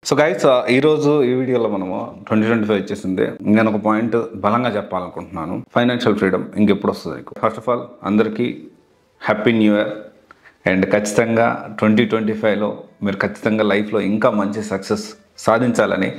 So guys ఈరోజు ఈ వీడియోలో మనము 2025 వచ్చేసింది. నేను ఒక పాయింట్ బలంగా చెప్పాలనుకుంటున్నాను. ఫైనాన్షియల్ ఫ్రీడమ్ ఇంకెప్పుడు వస్తుంది మీకు? ఫస్ట్ ఆఫ్ ఆల్ అందరికీ హ్యాపీ న్యూ ఇయర్. అండ్ ఖచ్చితంగా 2025లో మీరు ఖచ్చితంగా లైఫ్లో ఇంకా మంచి సక్సెస్ సాధించాలని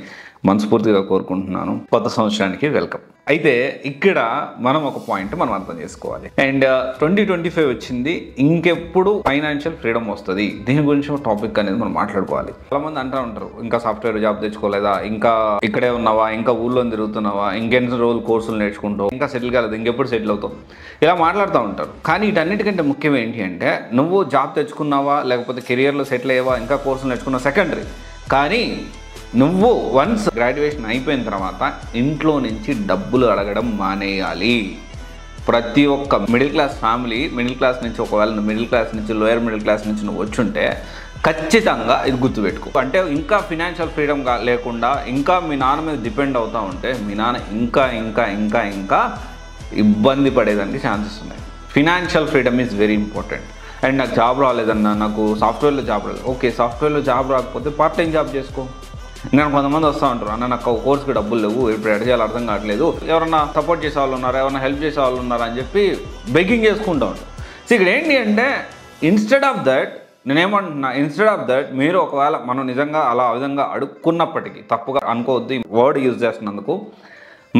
మనస్ఫూర్తిగా కోరుకుంటున్నాను. కొత్త సంవత్సరానికి వెల్కమ్. అయితే ఇక్కడ మనం ఒక పాయింట్ మనం అర్థం చేసుకోవాలి. అండ్ 2025 వచ్చింది, ఇంకెప్పుడు ఫైనాన్షియల్ ఫ్రీడమ్ వస్తుంది, దీని గురించి ఒక టాపిక్ అనేది మనం మాట్లాడుకోవాలి. చాలా మంది అంటూ ఉంటారు, ఇంకా సాఫ్ట్వేర్ జాబ్ తెచ్చుకోలేదా, ఇంకా ఇక్కడే ఉన్నావా, ఇంకా ఊళ్ళో తిరుగుతున్నావా, ఇంకెన్ని రోజులు కోర్సులు నేర్చుకుంటావు, ఇంకా సెటిల్ కాలేదు, ఇంకెప్పుడు సెటిల్ అవుతావు, ఇలా మాట్లాడుతూ ఉంటారు. కానీ వీటన్నిటికంటే ముఖ్యం ఏంటి అంటే, నువ్వు జాబ్ తెచ్చుకున్నావా లేకపోతే కెరియర్లో సెటిల్ అయ్యావా, ఇంకా కోర్సులు నేర్చుకున్నావు సెకండరీ. కానీ నువ్వు వన్స్ గ్రాడ్యుయేషన్ అయిపోయిన తర్వాత ఇంట్లో నుంచి డబ్బులు అడగడం మానేయాలి. ప్రతి ఒక్క middle class family, middle class నుంచి ఒకవేళ మిడిల్ క్లాస్ నుంచి లోయర్ మిడిల్ క్లాస్ నుంచి నువ్వు వచ్చుంటే ఖచ్చితంగా ఇది గుర్తుపెట్టుకో. అంటే ఇంకా ఫినాన్షియల్ ఫ్రీడమ్ లేకుండా ఇంకా మీ నాన్న మీద డిపెండ్ అవుతూ ఉంటే మీ నాన్న ఇంకా ఇంకా ఇంకా ఇంకా ఇబ్బంది పడేదానికి ఛాన్సెస్ ఉన్నాయి. Financial freedom is very important. And నాకు జాబ్ రాలేదన్నా, నాకు సాఫ్ట్వేర్లో జాబ్ రాలేదు, ఓకే సాఫ్ట్వేర్లో జాబ్ రాకపోతే పార్ట్ టైం జాబ్ చేసుకో. నేను కొంతమంది వస్తూ ఉంటారు, అన్న నాకు కోర్స్కి డబ్బులు లేవు, ఇప్పుడు ఎడ చేయాలి అర్థం కావట్లేదు, ఎవరన్నా సపోర్ట్ చేసే వాళ్ళు ఉన్నారా, ఎవరైనా హెల్ప్ చేసే వాళ్ళు ఉన్నారా అని చెప్పి బెగ్గింగ్ చేసుకుంటూ ఉంటారు. సో ఇక్కడ ఏంటి అంటే, ఇన్స్టెడ్ ఆఫ్ దట్ మీరు ఒకవేళ మనం నిజంగా అలా విధంగా అడుక్కున్నప్పటికీ తప్పుగా అనుకోవద్దు, వర్డ్ యూజ్ చేస్తున్నందుకు.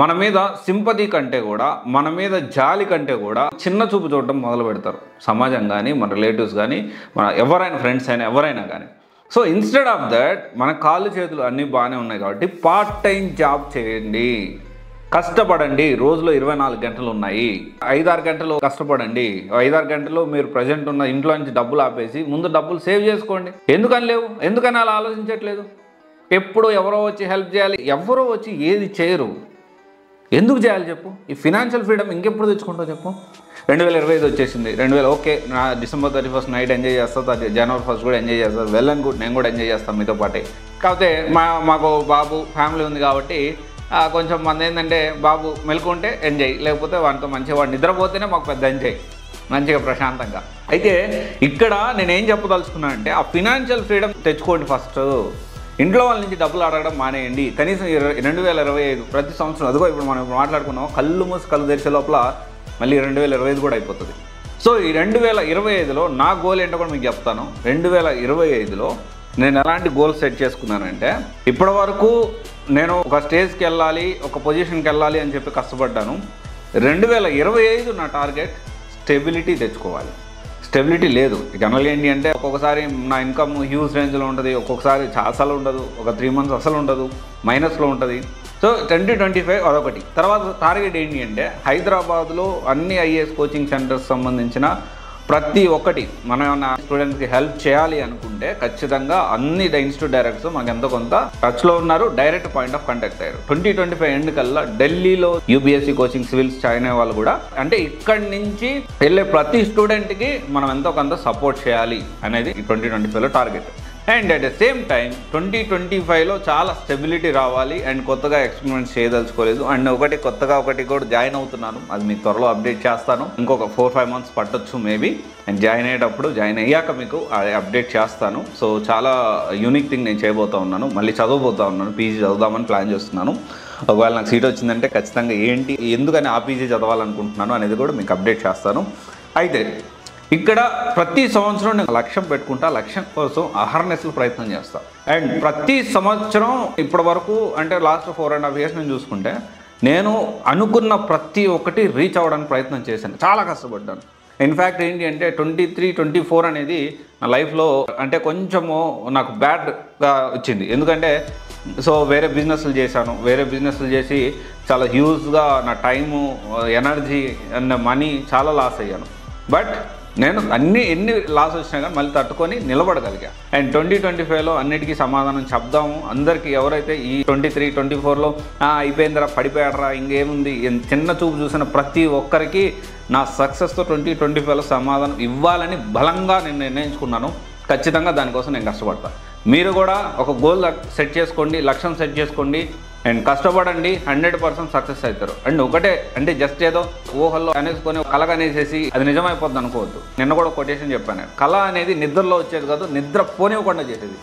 మన మీద సింపతి కంటే కూడా, మన మీద జాలి కంటే కూడా చిన్న చూపు చూడడం మొదలు పెడతారు సమాజం కానీ, మన రిలేటివ్స్ కానీ, మన ఎవరైనా ఫ్రెండ్స్ అయినా ఎవరైనా కానీ. సో ఇన్స్టెడ్ ఆఫ్ దట్ మన కాళ్ళు చేతులు అన్నీ బాగానే ఉన్నాయి కాబట్టి పార్ట్ టైం జాబ్ చేయండి, కష్టపడండి. రోజులో 24 గంటలు ఉన్నాయి, 5-6 గంటలు కష్టపడండి. 5-6 గంటలు మీరు ప్రజెంట్ ఉన్న ఇంట్లో నుంచి డబ్బులు ఆపేసి ముందు డబ్బులు సేవ్ చేసుకోండి. ఎందుకని లేవు, ఎందుకని అలా ఆలోచించట్లేదు? ఎప్పుడు ఎవరో వచ్చి హెల్ప్ చేయాలి, ఎవరో వచ్చి ఏది చేయరు, ఎందుకు చేయాలి చెప్పు? ఈ ఫినాన్షియల్ ఫ్రీడమ్ ఇంకెప్పుడు తెచ్చుకుంటావు చెప్పు? 2025 వచ్చేసింది. ఓకే, నా December 31st నైట్ ఎంజాయ్ చేస్తా, January 1st కూడా ఎంజాయ్ చేస్తారు, వెల్ అండ్ గుడ్, నేను కూడా ఎంజాయ్ చేస్తాను మీతో పాటే. కాకపోతే మాకు బాబు ఫ్యామిలీ ఉంది కాబట్టి కొంచెం మంది ఏంటంటే, బాబు మెలుకుంటే ఎంజాయ్, లేకపోతే వాడితో మంచిగా వాడు నిద్రపోతేనే మాకు పెద్ద ఎంజాయ్, మంచిగా ప్రశాంతంగా. అయితే ఇక్కడ నేనేం చెప్పదలుచుకున్నాను అంటే, ఆ ఫినాన్షియల్ ఫ్రీడమ్ తెచ్చుకోండి. ఫస్ట్ ఇంట్లో వాళ్ళ నుంచి డబ్బులు అడగడం మానేయండి. కనీసం 2025 ప్రతి సంవత్సరం, అదిగో ఇప్పుడు మనం మాట్లాడుకున్నాం, కళ్ళు మూసి కళ్ళు తెరిచే లోపల మళ్ళీ 2025 కూడా అయిపోతుంది. సో ఈ 2025లో నా గోల్ ఏంటో కూడా మీకు చెప్తాను. 2025లో నేను ఎలాంటి గోల్ సెట్ చేసుకున్నానంటే, ఇప్పటి వరకు నేను ఒక స్టేజ్కి వెళ్ళాలి, ఒక పొజిషన్కి వెళ్ళాలి అని చెప్పి కష్టపడ్డాను. 2025 నా టార్గెట్ స్టెబిలిటీ తెచ్చుకోవాలి. స్టెబిలిటీ లేదు. జనరల్గా ఏంటి అంటే, ఒక్కొక్కసారి నా ఇన్కమ్ హ్యూజ్ రేంజ్లో ఉంటుంది, ఒక్కొక్కసారి అసలు ఉండదు, ఒక 3 months అసలు ఉండదు, మైనస్లో ఉంటుంది. సో 2025 అదొకటి. తర్వాత టార్గెట్ ఏంటి అంటే, హైదరాబాద్లో అన్ని ఐఏఎస్ కోచింగ్ సెంటర్స్ సంబంధించిన ప్రతి ఒక్కటి మనం ఏమన్నా స్టూడెంట్స్కి హెల్ప్ చేయాలి అనుకుంటే ఖచ్చితంగా అన్ని ఇన్స్టిట్యూట్ డైరెక్టర్స్ మనకు ఎంతో కొంత టచ్లో ఉన్నారు, డైరెక్ట్ పాయింట్ ఆఫ్ కాంటాక్ట్ అయ్యారు. 2025 ఎండ్ కల్లా ఢిల్లీలో UPSC కోచింగ్ సివిల్స్ జాయిన్ అయ్యే వాళ్ళు కూడా, అంటే ఇక్కడి నుంచి వెళ్ళే ప్రతి స్టూడెంట్కి మనం ఎంతో కొంత సపోర్ట్ చేయాలి అనేది ఈ 2025లో target. And at the same time 2025లో చాలా స్టెబిలిటీ రావాలి. అండ్ కొత్తగా ఎక్స్పెరిమెంట్స్ చేయదలుచుకోలేదు. అండ్ కొత్తగా ఒకటి కూడా జాయిన్ అవుతున్నాను, అది మీకు త్వరలో అప్డేట్ చేస్తాను. ఇంకొక 4-5 months పట్టొచ్చు మేబీ. అండ్ జాయిన్ అయ్యాక మీకు అప్డేట్ చేస్తాను. సో చాలా యూనిక్ థింగ్ నేను చేయబోతా ఉన్నాను. మళ్ళీ చదవబోతా ఉన్నాను, PG చదువుదామని ప్లాన్ చేస్తున్నాను. ఒకవేళ నాకు సీట్ వచ్చిందంటే ఖచ్చితంగా ఏంటి, ఎందుకని ఆ PG చదవాలనుకుంటున్నాను అనేది కూడా మీకు అప్డేట్ చేస్తాను. అయితే ఇక్కడ ప్రతి సంవత్సరం నేను లక్ష్యం పెట్టుకుంటా, లక్ష్యం కోసం అహర్నెస్లు ప్రయత్నం చేస్తాను. అండ్ ప్రతి సంవత్సరం ఇప్పటి వరకు, అంటే లాస్ట్ 4.5 years నేను చూసుకుంటే, నేను అనుకున్న ప్రతి ఒక్కటి రీచ్ అవ్వడానికి ప్రయత్నం చేశాను, చాలా కష్టపడ్డాను. ఇన్ఫ్యాక్ట్ ఏంటి అంటే 23-24 అనేది నా లైఫ్లో అంటే కొంచెము నాకు బ్యాడ్గా వచ్చింది. ఎందుకంటే సో వేరే బిజినెస్లు చేశాను, వేరే బిజినెస్లు చేసి చాలా హ్యూజ్గా నా టైము, ఎనర్జీ అండ్ మనీ చాలా లాస్ అయ్యాను. బట్ నేను ఎన్ని లాస్ వచ్చినా కానీ మళ్ళీ తట్టుకొని నిలబడగలిగా. అండ్ 2025లో అన్నిటికీ సమాధానం చెప్దాము అందరికీ. ఎవరైతే ఈ 23-24లో అయిపోయిందిరా, పడిపోయాడరా, ఇంకేముంది, చిన్న చూపు చూసిన ప్రతి ఒక్కరికి నా సక్సెస్తో 2025లో సమాధానం ఇవ్వాలని బలంగా నేను నిర్ణయించుకున్నాను. ఖచ్చితంగా దానికోసం నేను కష్టపడతాను. మీరు కూడా ఒక గోల్ సెట్ చేసుకోండి, లక్ష్యం సెట్ చేసుకోండి, అండ్ కష్టపడండి, 100% సక్సెస్ అవుతారు. అండ్ ఒకటే అంటే జస్ట్ ఏదో ఊహల్లో అనేసుకొని కళగా అనేసేసి అది నిజమైపోద్ది అనుకోవద్దు. నిన్న కూడా కొటేషన్ చెప్పాను, కళ అనేది నిద్రలో వచ్చేది కాదు, నిద్ర పోనివ్వకుండా చేసేది.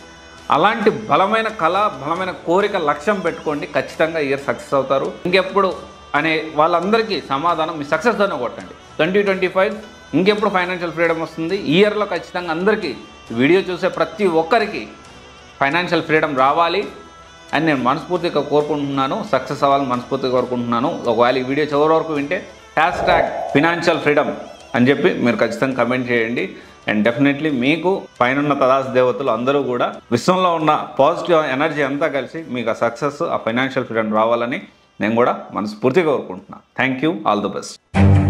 అలాంటి బలమైన కళ, బలమైన కోరిక, లక్ష్యం పెట్టుకోండి. ఖచ్చితంగా ఇయర్ సక్సెస్ అవుతారు. ఇంకెప్పుడు అనే వాళ్ళందరికీ సమాధానం మీ సక్సెస్తోనే కొట్టండి. 2025 ఇంకెప్పుడు ఫైనాన్షియల్ ఫ్రీడమ్ వస్తుంది. ఈ ఇయర్లో ఖచ్చితంగా అందరికీ, వీడియో చూసే ప్రతి ఒక్కరికి ఫైనాన్షియల్ ఫ్రీడమ్ రావాలి అని నేను మనస్ఫూర్తిగా కోరుకుంటున్నాను. సక్సెస్ అవ్వాలని మనస్ఫూర్తిగా కోరుకుంటున్నాను. ఒకవేళ ఈ వీడియో చివరి వరకు వింటే #ఫైనాన్షియల్ ఫ్రీడమ్ అని చెప్పి మీరు ఖచ్చితంగా కమెంట్ చేయండి. అండ్ డెఫినెట్లీ మీకు పైన తదాస్ దేవతలు అందరూ కూడా, విశ్వంలో ఉన్న పాజిటివ్ ఎనర్జీ అంతా కలిసి మీకు ఆ సక్సెస్, ఆ ఫైనాన్షియల్ ఫ్రీడమ్ రావాలని నేను కూడా మనస్ఫూర్తిగా కోరుకుంటున్నాను. Thank you. All the best.